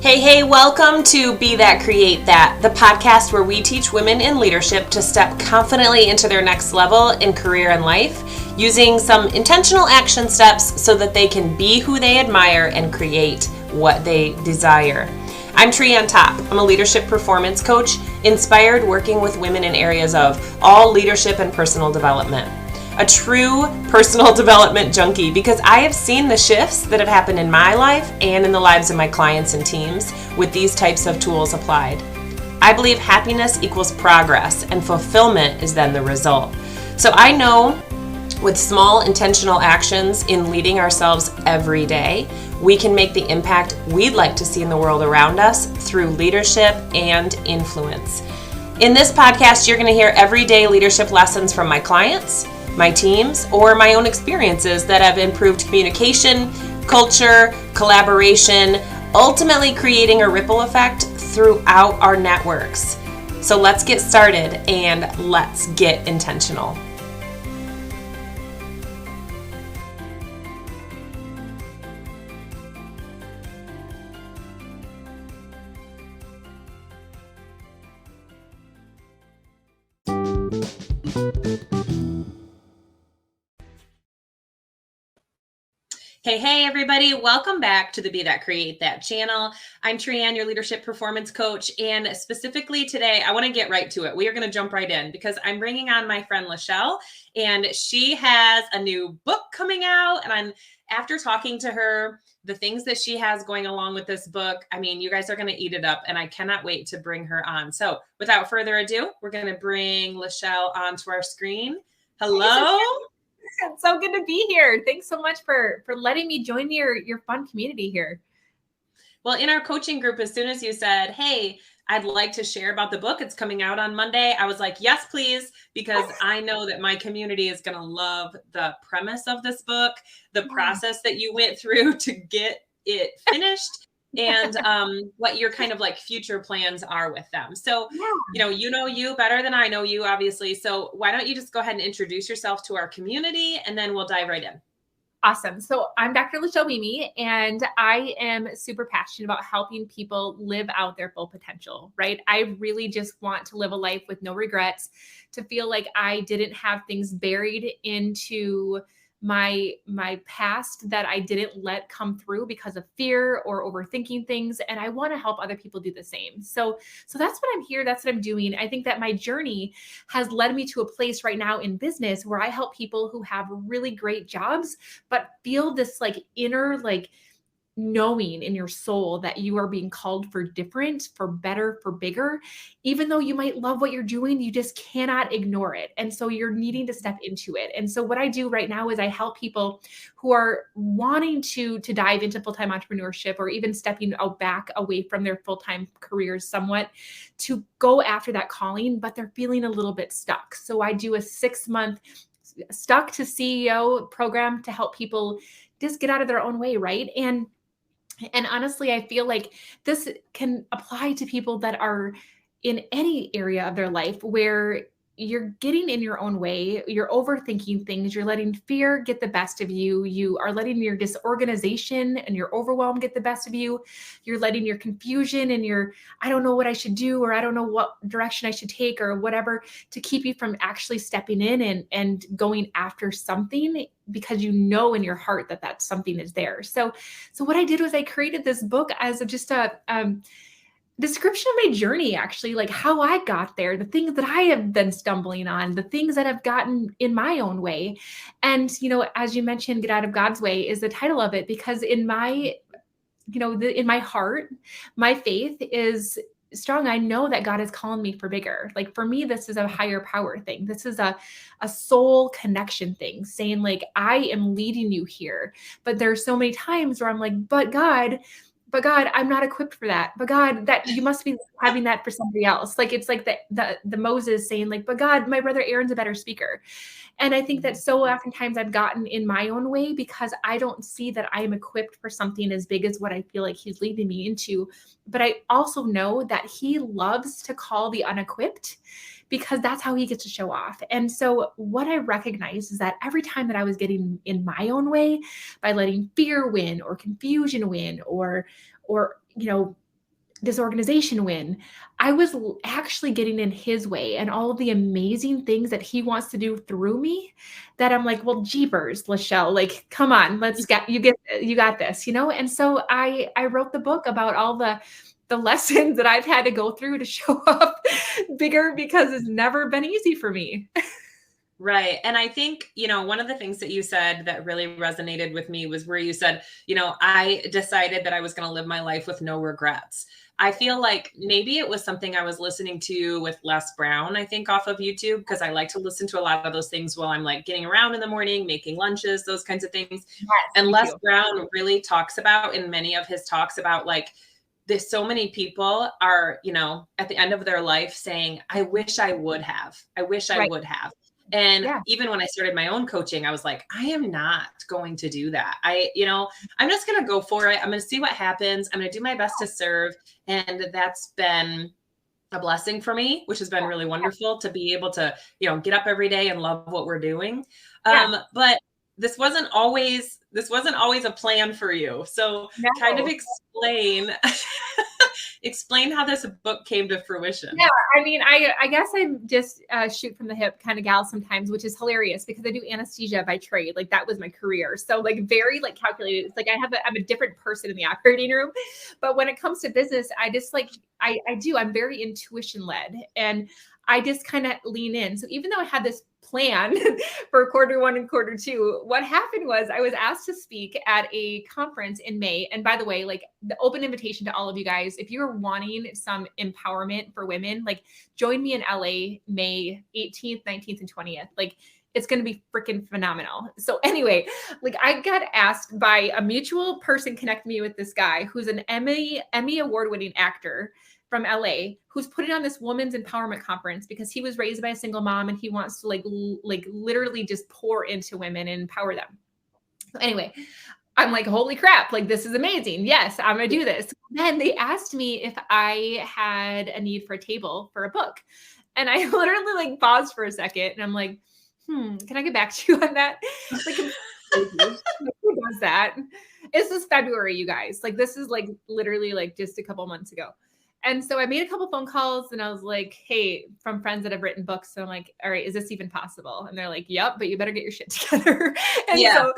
Hey, welcome to Be That, Create That, the podcast where we teach women in leadership to step confidently into their next level in career and life, using some intentional action steps so that they can be who they admire and create what they desire. I'm Trianne Top. I'm a leadership performance coach, inspired working with women in areas of all leadership and personal development. A true personal development junkie because I have seen the shifts that have happened in my life and in the lives of my clients and teams with these types of tools applied. I believe happiness equals progress and fulfillment is then the result. So I know with small intentional actions in leading ourselves every day, we can make the impact we'd like to see in the world around us through leadership and influence. In this podcast, you're going to hear everyday leadership lessons from my clients, my teams, or my own experiences that have improved communication, culture, collaboration, ultimately creating a ripple effect throughout our networks. So let's get started and let's get intentional. Hey, everybody. Welcome back to the Be That, Create That channel. I'm Trianne, your leadership performance coach. And specifically today, I want to get right to it. We are going to jump right in because I'm bringing on my friend LaChelle, and she has a new book coming out. And after talking to her, the things that she has going along with this book, I mean, you guys are going to eat it up, and I cannot wait to bring her on. So without further ado, we're going to bring LaChelle onto our screen. Hello. It's so good to be here. Thanks so much for letting me join your fun community here. Well, in our coaching group, as soon as you said, hey, I'd like to share about the book, it's coming out on Monday, I was like, yes, please, because I know that my community is going to love the premise of this book, the process that you went through to get it finished, and what your kind of like future plans are with them. So, you know you better than I know you, obviously. So why don't you just go ahead and introduce yourself to our community, and then we'll dive right in. Awesome. So I'm Dr. LaChelle Wieme, and I am super passionate about helping people live out their full potential, right? I really just want to live a life with no regrets, to feel like I didn't have things buried into my past that I didn't let come through because of fear or overthinking things. And I want to help other people do the same. So that's what I'm here. That's what I'm doing. I think that my journey has led me to a place right now in business where I help people who have really great jobs, but feel this like inner, like knowing in your soul that you are being called for different, for better, for bigger. Even though you might love what you're doing, you just cannot ignore it. And so you're needing to step into it. And so what I do right now is I help people who are wanting to dive into full-time entrepreneurship, or even stepping back away from their full-time careers somewhat, to go after that calling, but they're feeling a little bit stuck. So I do a 6-month Stuck to CEO program to help people just get out of their own way, right? And honestly, I feel like this can apply to people that are in any area of their life where you're getting in your own way, you're overthinking things, you're letting fear get the best of you, you are letting your disorganization and your overwhelm get the best of you, you're letting your confusion and your, I don't know what I should do, or I don't know what direction I should take, or whatever, to keep you from actually stepping in and going after something, because you know in your heart that that something is there. So what I did was I created this book as just a description of my journey, actually, like how I got there, the things that I have been stumbling on, the things that have gotten in my own way. And, as you mentioned, Get Out of God's Way is the title of it, because in my, in my heart, my faith is strong. I know that God is calling me for bigger. Like for me, this is a higher power thing. This is a soul connection thing, saying like, I am leading you here. But there's so many times where I'm like, but God, I'm not equipped for that. But God, that you must be having that for somebody else. Like it's like the Moses saying like, but God, my brother Aaron's a better speaker. And I think that so oftentimes I've gotten in my own way because I don't see that I am equipped for something as big as what I feel like he's leading me into. But I also know that he loves to call the unequipped, because that's how he gets to show off. And so what I recognize is that every time that I was getting in my own way by letting fear win or confusion win or this organization win, I was actually getting in his way and all of the amazing things that he wants to do through me that I'm like, well, jeepers, LaChelle, like, come on, you got this, you know? And so I wrote the book about all the lessons that I've had to go through to show up bigger because it's never been easy for me. Right. And I think, one of the things that you said that really resonated with me was where you said, I decided that I was going to live my life with no regrets. I feel like maybe it was something I was listening to with Les Brown, I think, off of YouTube, because I like to listen to a lot of those things while I'm like getting around in the morning, making lunches, those kinds of things. Yes, and Les Brown really talks about in many of his talks about like, there's so many people are, at the end of their life saying, I wish I would have. I wish I would have. And even when I started my own coaching, I was like, I am not going to do that. I'm just going to go for it. I'm going to see what happens. I'm going to do my best to serve. And that's been a blessing for me, which has been really wonderful to be able to, get up every day and love what we're doing. But this wasn't always a plan for you. So kind of explain how this book came to fruition. Yeah, I mean, I guess I'm just shoot from the hip kind of gal sometimes, which is hilarious because I do anesthesia by trade. Like that was my career. So like very like calculated. It's like I'm a different person in the operating room. But when it comes to business, I just like, I'm very intuition led and I just kind of lean in. So even though I had this plan for quarter one and quarter two, what happened was I was asked to speak at a conference in May. And by the way, like the open invitation to all of you guys, if you're wanting some empowerment for women, like join me in LA, May 18th, 19th, and 20th. Like it's going to be freaking phenomenal. So anyway, like I got asked by a mutual person connect me with this guy who's an Emmy award-winning actor from LA who's putting on this women's empowerment conference because he was raised by a single mom and he wants to like literally just pour into women and empower them. So anyway, I'm like, holy crap, like this is amazing. Yes, I'm going to do this. Then they asked me if I had a need for a table for a book. And I literally like paused for a second and I'm like, can I get back to you on that? Like, who does that? This is February, you guys. Like this is like literally like just a couple months ago. And so I made a couple phone calls and I was like, hey, from friends that have written books. So I'm like, all right, is this even possible? And they're like, yep, but you better get your shit together. And so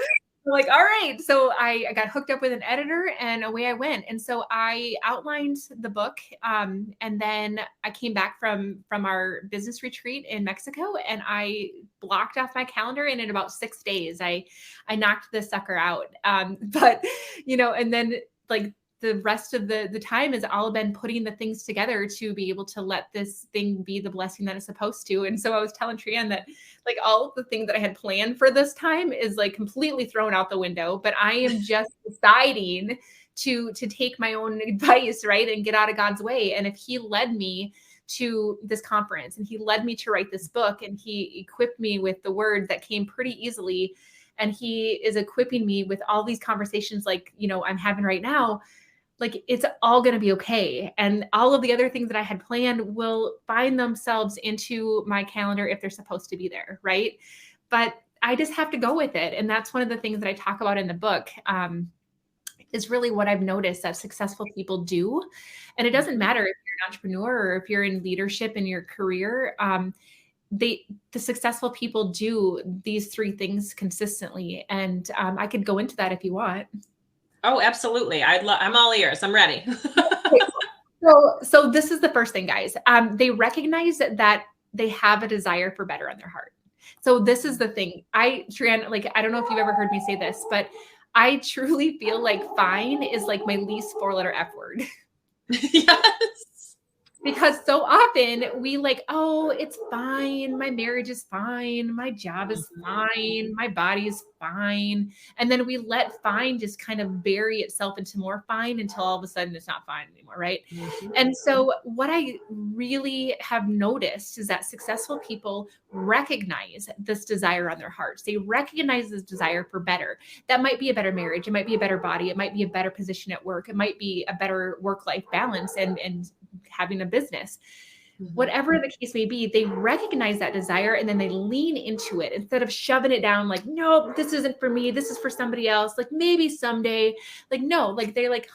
I'm like, all right. So I got hooked up with an editor and away I went. And so I outlined the book. And then I came back from our business retreat in Mexico and I blocked off my calendar. And in about 6 days, I knocked this sucker out. But, and then like, the rest of the time has all been putting the things together to be able to let this thing be the blessing that it's supposed to. And so I was telling Trianne that like all of the things that I had planned for this time is like completely thrown out the window, but I am just deciding to take my own advice, right? And get out of God's way. And if he led me to this conference and he led me to write this book and he equipped me with the word that came pretty easily. And he is equipping me with all these conversations like, I'm having right now, like it's all going to be okay. And all of the other things that I had planned will find themselves into my calendar if they're supposed to be there. Right. But I just have to go with it. And that's one of the things that I talk about in the book, is really what I've noticed that successful people do. And it doesn't matter if you're an entrepreneur or if you're in leadership in your career, the successful people do these three things consistently. And I could go into that if you want. Oh, absolutely. I'm all ears. I'm ready. So this is the first thing, guys. They recognize that they have a desire for better on their heart. So this is the thing. Trianne, like, I don't know if you've ever heard me say this, but I truly feel like fine is like my least 4-letter F word. Yes. Because so often we like, oh, it's fine. My marriage is fine. My job is fine. My body is fine. And then we let fine just kind of bury itself into more fine until all of a sudden it's not fine anymore, right? Mm-hmm. And so what I really have noticed is that successful people recognize this desire on their hearts. They recognize this desire for better. That might be a better marriage. It might be a better body. It might be a better position at work. It might be a better work-life balance and having a business. Mm-hmm. Whatever the case may be, they recognize that desire and then they lean into it instead of shoving it down like, no, this isn't for me. This is for somebody else. Like maybe someday, like, no, like they're like,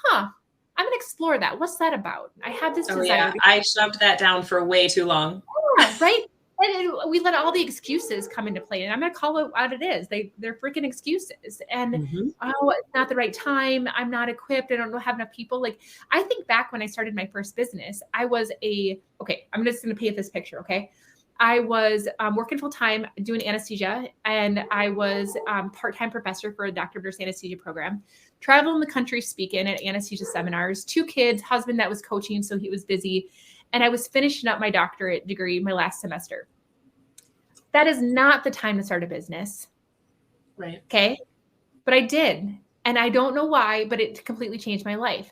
I'm going to explore that. What's that about? I have this desire. Yeah. I shoved that down for way too long. Yeah, right. And we let all the excuses come into play, and I'm going to call it what it is. They're freaking excuses. And oh, it's not the right time. I'm not equipped. I don't have enough people. Like, I think back when I started my first business, I was I'm just going to paint this picture. Okay. I was working full time doing anesthesia, and I was part-time professor for a doctor of nurse anesthesia program, traveling the country speaking at anesthesia seminars, 2 kids, husband that was coaching, so he was busy. And I was finishing up my doctorate degree my last semester. That is not the time to start a business. Right. Okay. But I did. And I don't know why, but it completely changed my life.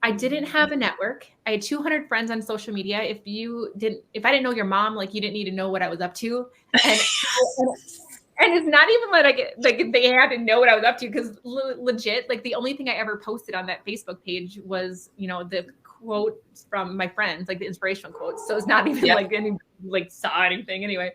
I didn't have a network. I had 200 friends on social media. If I didn't know your mom, like, you didn't need to know what I was up to. And it's not even like they had to know what I was up to, because legit, like, the only thing I ever posted on that Facebook page was, the quotes from my friends, like the inspirational quotes. So it's not even like any saw anything anyway.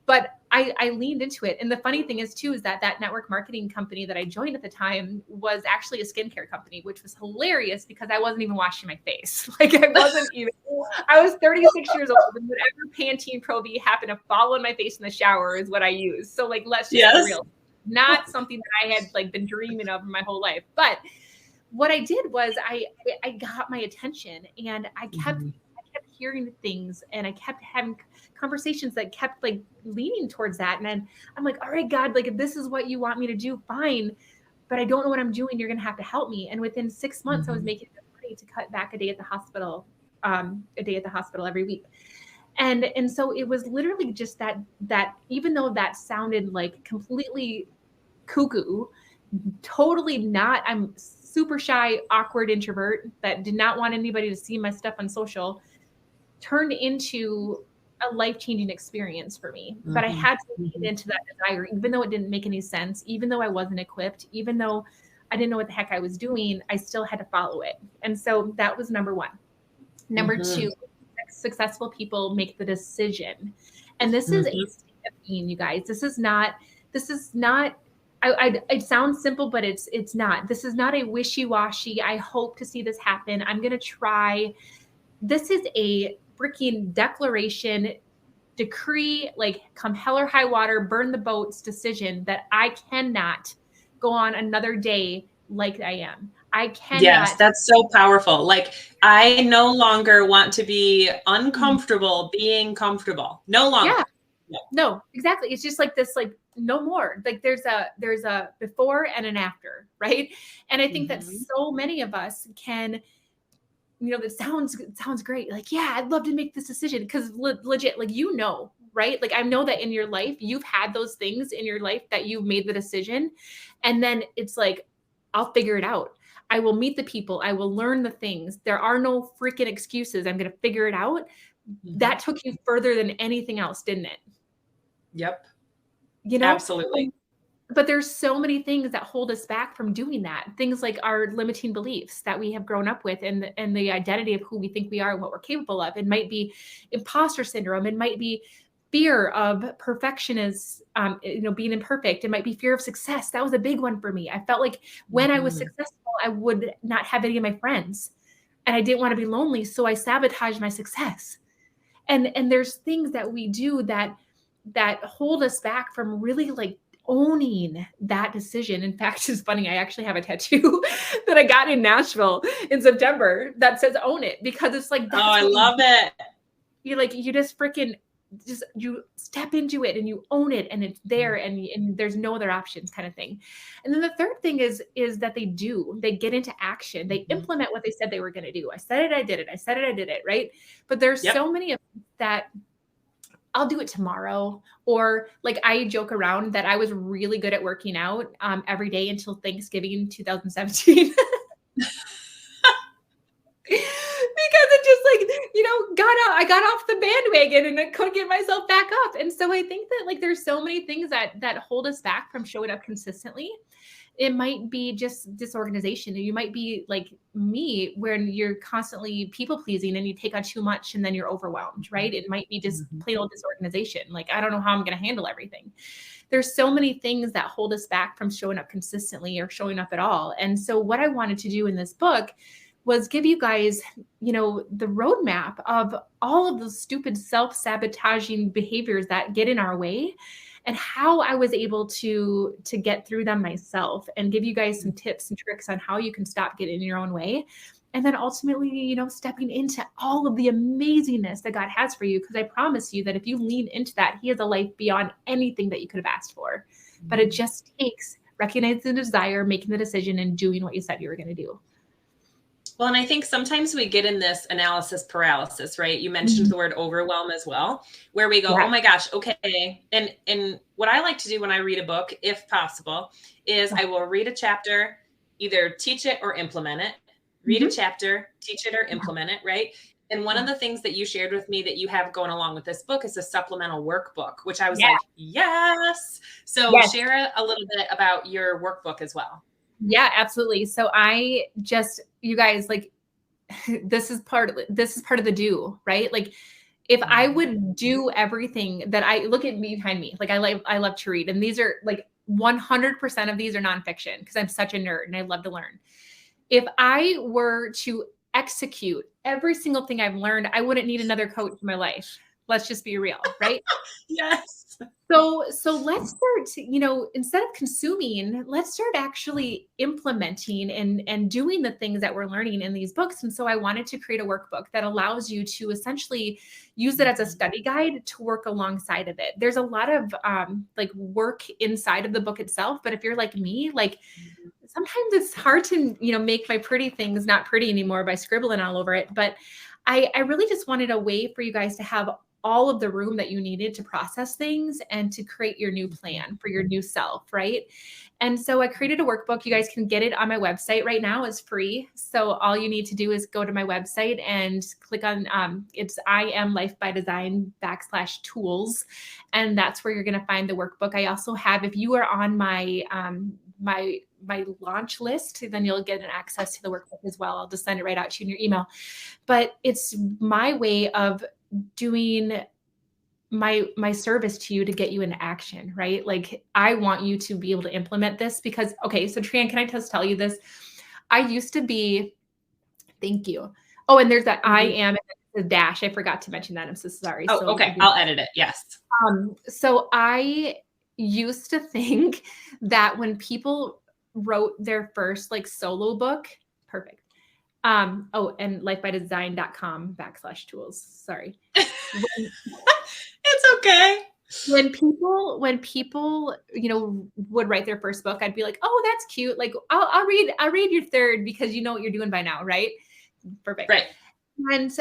But I leaned into it. And the funny thing is too, is that network marketing company that I joined at the time was actually a skincare company, which was hilarious because I wasn't even washing my face. Like, I was 36 years old, and whatever Pantene Pro V happened to fall on my face in the shower is what I used. So, like, let's just be real. Not something that I had like been dreaming of my whole life. But what I did was I got my attention, and I kept hearing things, and I kept having conversations that kept like leaning towards that. And then I'm like, all right, God, like, if this is what you want me to do, fine. But I don't know what I'm doing. You're going to have to help me. And within 6 months, I was making enough money to cut back a day at the hospital every week. And so it was literally just that even though that sounded like completely cuckoo, totally not, I'm super shy, awkward introvert that did not want anybody to see my stuff on social, turned into a life-changing experience for me. But I had to lean into that desire, even though it didn't make any sense, even though I wasn't equipped, even though I didn't know what the heck I was doing, I still had to follow it. And so that was number 1. Number 2, successful people make the decision. And this is a state of being, you guys. This is not, it sounds simple, but it's not. This is not a wishy-washy, I hope to see this happen, I'm going to try. This is a freaking declaration, decree, like, come hell or high water, burn the boats decision that I cannot go on another day like I am. I cannot. Yes, that's so powerful. Like, I no longer want to be uncomfortable being comfortable. No longer. Yeah. No, exactly. It's just like this, like, no more. Like, there's a before and an after, right? And I think that so many of us can, that sounds great. Like, yeah, I'd love to make this decision because legit, like, right? Like, I know that in your life, you've had those things in your life that you've made the decision. And then it's like, I'll figure it out. I will meet the people. I will learn the things. There are no freaking excuses. I'm going to figure it out. That took you further than anything else, didn't it? Yep. Absolutely. But there's so many things that hold us back from doing that. Things like our limiting beliefs that we have grown up with, and the identity of who we think we are and what we're capable of. It might be imposter syndrome. It might be fear of perfectionists, being imperfect. It might be fear of success. That was a big one for me. I felt like when I was successful, I would not have any of my friends, and I didn't want to be lonely. So I sabotaged my success. And there's things that we do that hold us back from really, like, owning that decision. In fact, it's funny. I actually have a tattoo that I got in Nashville in September that says "Own It," because it's like, I love it. You just freaking you step into it and you own it, and it's there, and there's no other options, kind of thing. And then the third thing is that they get into action. They implement what they said they were going to do. I said it, I did it. I said it, I did it. Right. But there's so many of that. I'll do it tomorrow. Or, like, I joke around that I was really good at working out every day until Thanksgiving 2017. Because it just, like, I got off the bandwagon and I couldn't get myself back up. And so I think that, like, there's so many things that hold us back from showing up consistently. It might be just disorganization. You might be like me, when you're constantly people pleasing and you take on too much and then you're overwhelmed, right? It might be just plain old disorganization. Like, I don't know how I'm going to handle everything. There's so many things that hold us back from showing up consistently or showing up at all. And so what I wanted to do in this book was give you guys, the roadmap of all of those stupid self-sabotaging behaviors that get in our way and how I was able to get through them myself, and give you guys some tips and tricks on how you can stop getting in your own way. And then ultimately, stepping into all of the amazingness that God has for you. Because I promise you that if you lean into that, He has a life beyond anything that you could have asked for. But it just takes recognizing the desire, making the decision, and doing what you said you were going to do. Well, and I think sometimes we get in this analysis paralysis, right? You mentioned the word overwhelm as well, where we go, oh my gosh, okay. And what I like to do when I read a book, if possible, is I will read a chapter, either teach it or implement it, read a chapter, teach it or implement it, right? And one of the things that you shared with me that you have going along with this book is a supplemental workbook, which I was like, yes. So share a little bit about your workbook as well. Yeah, absolutely. So you guys, like, this is part of the do, right? Like, if I would do everything that I look at me behind me, like I love to read, and these are like 100% of these are nonfiction because I'm such a nerd and I love to learn. If I were to execute every single thing I've learned, I wouldn't need another coach in my life. Let's just be real, right? Yes. So let's start, instead of consuming, let's start actually implementing and doing the things that we're learning in these books. And so I wanted to create a workbook that allows you to essentially use it as a study guide to work alongside of it. There's a lot of work inside of the book itself, but if you're like me, like sometimes it's hard to, make my pretty things not pretty anymore by scribbling all over it. But I really just wanted a way for you guys to have all of the room that you needed to process things and to create your new plan for your new self, right? And so I created a workbook. You guys can get it on my website right now. It's free. So all you need to do is go to my website and click on, it's IamLifeByDesign /tools. And that's where you're going to find the workbook. I also have, if you are on my launch list, then you'll get an access to the workbook as well. I'll just send it right out to you in your email. But it's my way of doing my service to you to get you into action, right? Like, I want you to be able to implement this because, okay, so Tran, can I just tell you this? I used to be, thank you. Oh, and there's that I am the dash. I forgot to mention that. I'm so sorry. Oh, okay. I'll edit it. Yes. So I used to think that when people wrote their first solo book, perfect. And lifebydesign.com /tools. Sorry. It's okay. When people, would write their first book, I'd be like, oh, that's cute. Like, I'll read your third because you know what you're doing by now. Right. Perfect. Right. And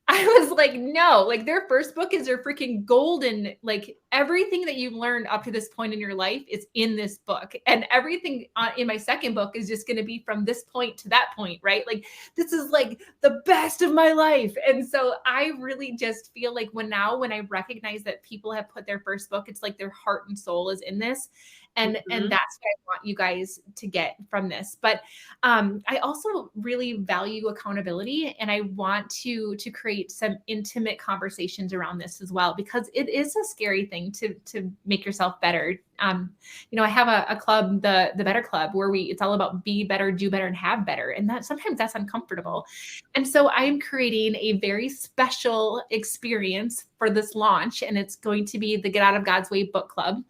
I was like, no, like their first book is their freaking golden, like everything that you've learned up to this point in your life is in this book. And everything in my second book is just going to be from this point to that point, right? Like, this is like the best of my life. And so I really just feel like when I recognize that people have put their first book, it's like their heart and soul is in this. And that's what I want you guys to get from this. But I also really value accountability, and I want to create some intimate conversations around this as well, because it is a scary thing to make yourself better. I have a club, the Better Club, where it's all about be better, do better, and have better. And that sometimes that's uncomfortable. And so I'm creating a very special experience for this launch, and it's going to be the Get Out of God's Way book club.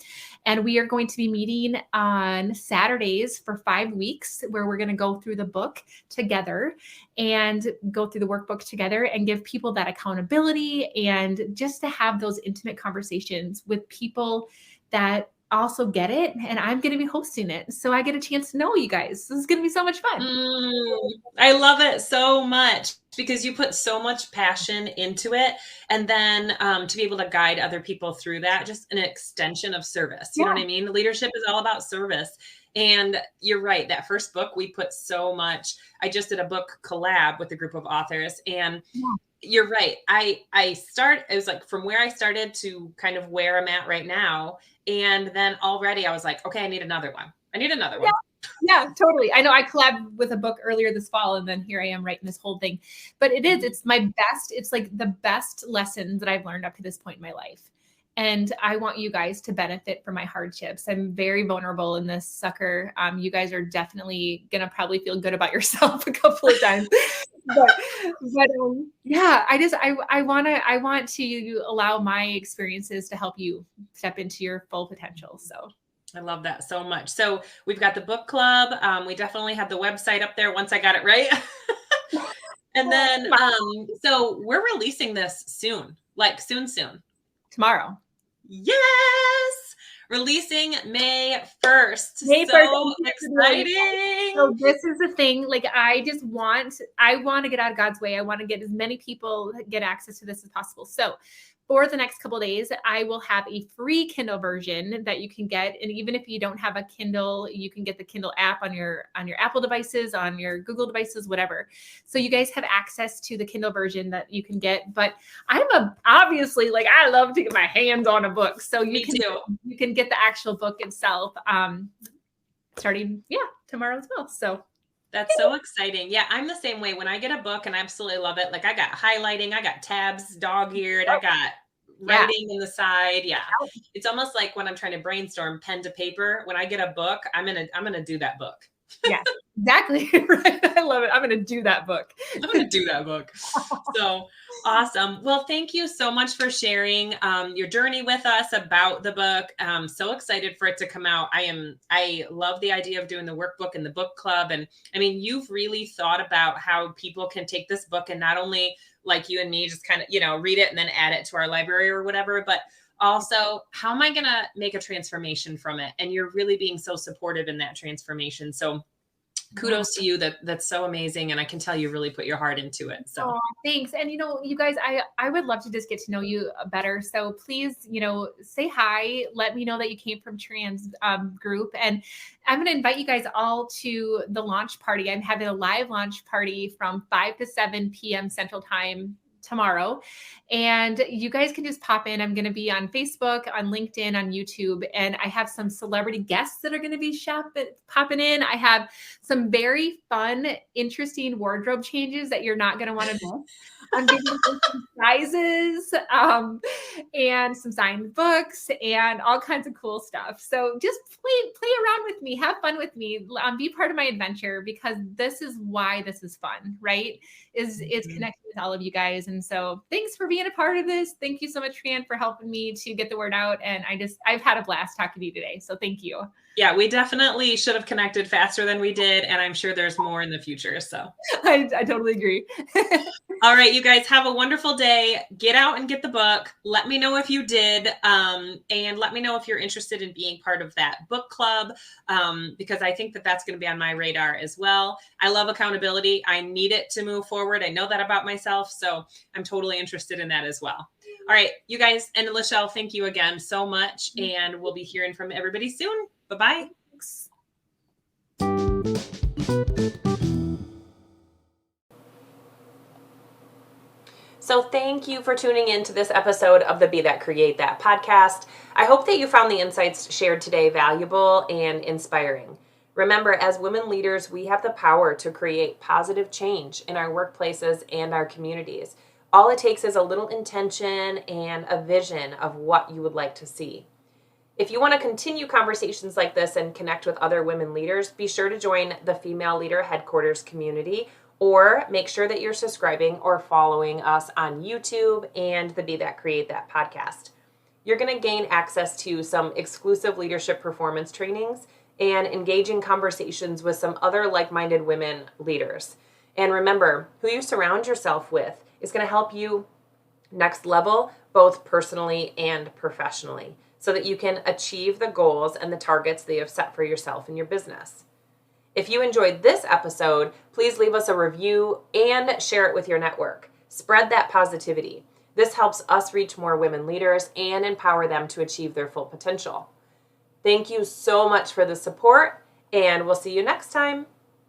And we are going to be meeting on Saturdays for 5 weeks, where we're going to go through the book together and go through the workbook together and give people that accountability, and just to have those intimate conversations with people that also get it. And I'm going to be hosting it, so I get a chance to know you guys. This is going to be so much fun. I love it so much because you put so much passion into it. And then to be able to guide other people through that, just an extension of service. You know what I mean? Leadership is all about service. And you're right. That first book, we put so much. I just did a book collab with a group of authors, and you're right. It was like from where I started to kind of where I'm at right now. And then already I was like, okay, I need another one. Yeah, totally. I know I collabed with a book earlier this fall, and then here I am writing this whole thing. But it's my best. It's like the best lessons that I've learned up to this point in my life. And I want you guys to benefit from my hardships. I'm very vulnerable in this sucker. You guys are definitely going to probably feel good about yourself a couple of times. Yeah, I want to allow my experiences to help you step into your full potential. So I love that so much. So we've got the book club. We definitely have the website up there once I got it right. And then, so we're releasing this soon, like soon. Tomorrow. Yes. Releasing May 1st. May 1st. So exciting. So this is the thing. Like, I want to get out of God's way. I want to get as many people get access to this as possible. So for the next couple of days, I will have a free Kindle version that you can get. And even if you don't have a Kindle, you can get the Kindle app on your Apple devices, on your Google devices, whatever. So you guys have access to the Kindle version that you can get. But obviously, like, I love to get my hands on a book. So you can get the actual book itself starting tomorrow as well. So that's so exciting. Yeah, I'm the same way. When I get a book and I absolutely love it, like I got highlighting, I got tabs dog-eared, I got writing in the side. Yeah. It's almost like when I'm trying to brainstorm, pen to paper. When I get a book, I'm gonna do that book. Yeah, exactly. Right. I love it. I'm going to do that book. So awesome. Well, thank you so much for sharing your journey with us about the book. I'm so excited for it to come out. I love the idea of doing the workbook and the book club. And I mean, you've really thought about how people can take this book and not only like you and me, just kind of, read it and then add it to our library or whatever, but also, how am I going to make a transformation from it? And you're really being so supportive in that transformation. So kudos to you. That's so amazing. And I can tell you really put your heart into it. So thanks. And, you guys, I would love to just get to know you better. So please, say hi. Let me know that you came from Trans group. And I'm going to invite you guys all to the launch party. I'm having a live launch party from 5 to 7 p.m. Central Time tomorrow. And you guys can just pop in. I'm going to be on Facebook, on LinkedIn, on YouTube. And I have some celebrity guests that are going to be popping in. I have some very fun, interesting wardrobe changes that you're not going to want to miss. I'm giving you some prizes and some signed books and all kinds of cool stuff. So just play around with me, have fun with me, be part of my adventure, because this is why this is fun, right? Is connecting with all of you guys. And so thanks for being a part of this. Thank you so much, Fran, for helping me to get the word out. And I've had a blast talking to you today. So thank you. Yeah, we definitely should have connected faster than we did. And I'm sure there's more in the future. So I totally agree. All right, you guys have a wonderful day. Get out and get the book. Let me know if you did. And let me know if you're interested in being part of that book club, because I think that's going to be on my radar as well. I love accountability. I need it to move forward. I know that about myself. So I'm totally interested in that as well. All right, you guys, and LaChelle, thank you again so much. And we'll be hearing from everybody soon. Bye-bye. Thanks. So thank you for tuning in to this episode of the Be That Create That podcast. I hope that you found the insights shared today valuable and inspiring. Remember, as women leaders, we have the power to create positive change in our workplaces and our communities. All it takes is a little intention and a vision of what you would like to see. If you want to continue conversations like this and connect with other women leaders, be sure to join the Female Leader Headquarters community, or make sure that you're subscribing or following us on YouTube and the Be That Create That podcast. You're going to gain access to some exclusive leadership performance trainings and engaging conversations with some other like-minded women leaders. And remember, who you surround yourself with is going to help you next level, both personally and professionally, so that you can achieve the goals and the targets that you have set for yourself and your business. If you enjoyed this episode, please leave us a review and share it with your network. Spread that positivity. This helps us reach more women leaders and empower them to achieve their full potential. Thank you so much for the support, and we'll see you next time.